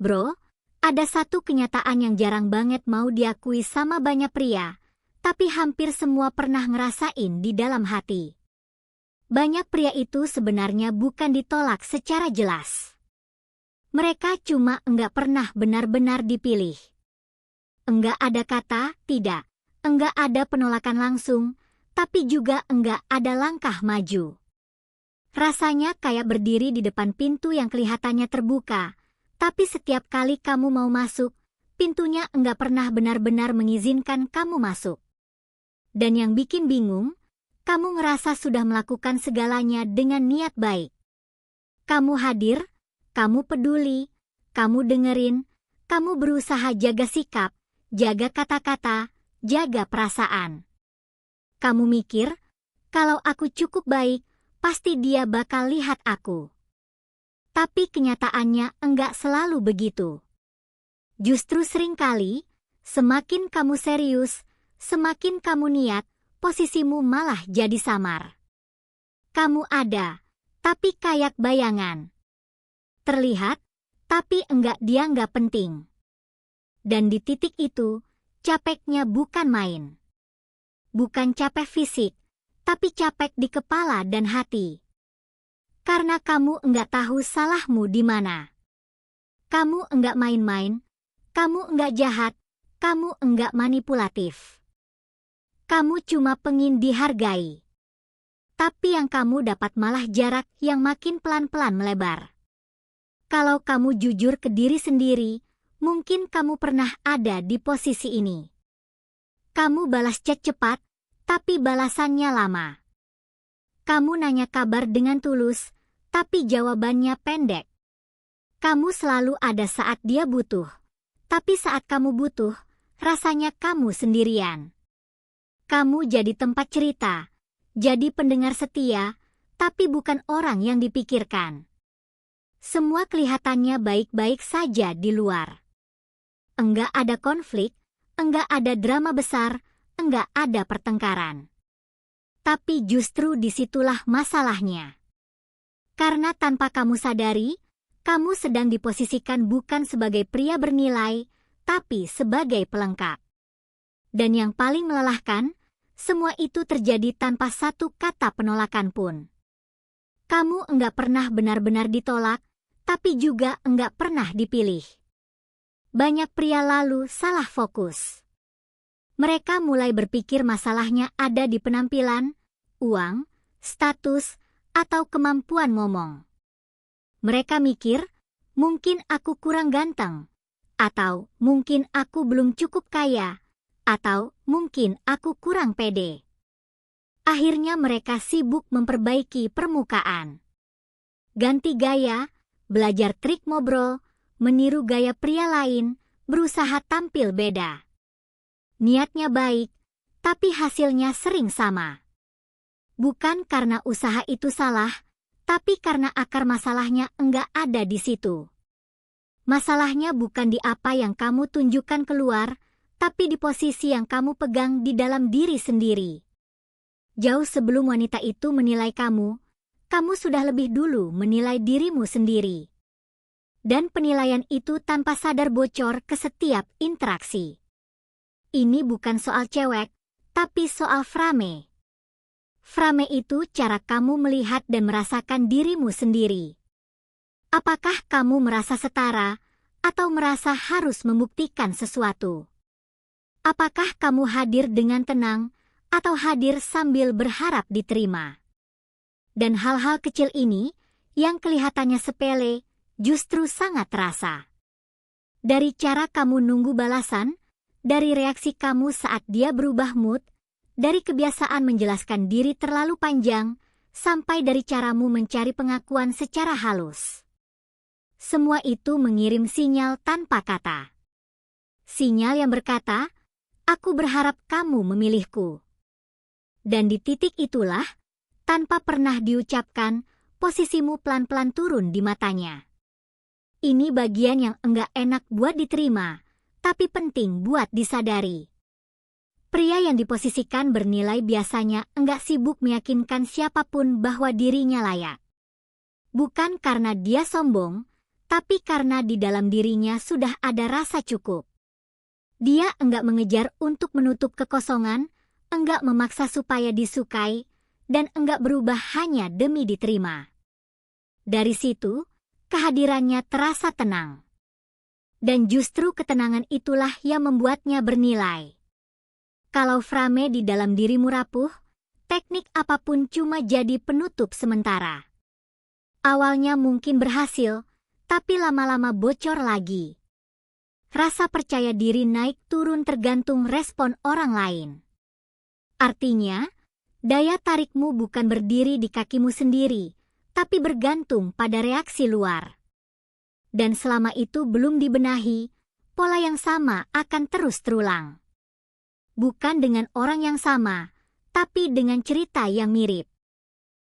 Bro, ada satu kenyataan yang jarang banget mau diakui sama banyak pria, tapi hampir semua pernah ngerasain di dalam hati. Banyak pria itu sebenarnya bukan ditolak secara jelas. Mereka cuma enggak pernah benar-benar dipilih. Enggak ada kata tidak, enggak ada penolakan langsung, tapi juga enggak ada langkah maju. Rasanya kayak berdiri di depan pintu yang kelihatannya terbuka, tapi setiap kali kamu mau masuk, pintunya enggak pernah benar-benar mengizinkan kamu masuk. Dan yang bikin bingung, kamu ngerasa sudah melakukan segalanya dengan niat baik. Kamu hadir, kamu peduli, kamu dengerin, kamu berusaha jaga sikap, jaga kata-kata, jaga perasaan. Kamu mikir, kalau aku cukup baik, pasti dia bakal lihat aku. Tapi kenyataannya enggak selalu begitu. Justru seringkali, semakin kamu serius, semakin kamu niat, posisimu malah jadi samar. Kamu ada, tapi kayak bayangan. Terlihat, tapi dia enggak penting. Dan di titik itu, capeknya bukan main. Bukan capek fisik, tapi capek di kepala dan hati. Karena kamu enggak tahu salahmu di mana. Kamu enggak main-main, kamu enggak jahat, kamu enggak manipulatif. Kamu cuma pengin dihargai. Tapi yang kamu dapat malah jarak yang makin pelan-pelan melebar. Kalau kamu jujur ke diri sendiri, mungkin kamu pernah ada di posisi ini. Kamu balas chat cepat, tapi balasannya lama. Kamu nanya kabar dengan tulus, tapi jawabannya pendek. Kamu selalu ada saat dia butuh, tapi saat kamu butuh, rasanya kamu sendirian. Kamu jadi tempat cerita, jadi pendengar setia, tapi bukan orang yang dipikirkan. Semua kelihatannya baik-baik saja di luar. Enggak ada konflik, enggak ada drama besar, enggak ada pertengkaran. Tapi justru disitulah masalahnya. Karena tanpa kamu sadari, kamu sedang diposisikan bukan sebagai pria bernilai, tapi sebagai pelengkap. Dan yang paling melelahkan, semua itu terjadi tanpa satu kata penolakan pun. Kamu enggak pernah benar-benar ditolak, tapi juga enggak pernah dipilih. Banyak pria lalu salah fokus. Mereka mulai berpikir masalahnya ada di penampilan, uang, status, atau kemampuan ngomong. Mereka mikir, mungkin aku kurang ganteng, atau mungkin aku belum cukup kaya, atau mungkin aku kurang pede. Akhirnya mereka sibuk memperbaiki permukaan. Ganti gaya, belajar trik ngobrol, meniru gaya pria lain, berusaha tampil beda. Niatnya baik, tapi hasilnya sering sama. Bukan karena usaha itu salah, tapi karena akar masalahnya enggak ada di situ. Masalahnya bukan di apa yang kamu tunjukkan keluar, tapi di posisi yang kamu pegang di dalam diri sendiri. Jauh sebelum wanita itu menilai kamu sudah lebih dulu menilai dirimu sendiri. Dan penilaian itu tanpa sadar bocor ke setiap interaksi. Ini bukan soal cewek, tapi soal frame. Frame itu cara kamu melihat dan merasakan dirimu sendiri. Apakah kamu merasa setara, atau merasa harus membuktikan sesuatu? Apakah kamu hadir dengan tenang, atau hadir sambil berharap diterima? Dan hal-hal kecil ini, yang kelihatannya sepele, justru sangat terasa. Dari cara kamu nunggu balasan, dari reaksi kamu saat dia berubah mood, dari kebiasaan menjelaskan diri terlalu panjang, sampai dari caramu mencari pengakuan secara halus. Semua itu mengirim sinyal tanpa kata. Sinyal yang berkata, aku berharap kamu memilihku. Dan di titik itulah, tanpa pernah diucapkan, posisimu pelan-pelan turun di matanya. Ini bagian yang enggak enak buat diterima, tapi penting buat disadari. Pria yang diposisikan bernilai biasanya enggak sibuk meyakinkan siapapun bahwa dirinya layak. Bukan karena dia sombong, tapi karena di dalam dirinya sudah ada rasa cukup. Dia enggak mengejar untuk menutup kekosongan, enggak memaksa supaya disukai, dan enggak berubah hanya demi diterima. Dari situ, kehadirannya terasa tenang. Dan justru ketenangan itulah yang membuatnya bernilai. Kalau frame di dalam dirimu rapuh, teknik apapun cuma jadi penutup sementara. Awalnya mungkin berhasil, tapi lama-lama bocor lagi. Rasa percaya diri naik turun tergantung respon orang lain. Artinya, daya tarikmu bukan berdiri di kakimu sendiri, tapi bergantung pada reaksi luar. Dan selama itu belum dibenahi, pola yang sama akan terus terulang. Bukan dengan orang yang sama, tapi dengan cerita yang mirip.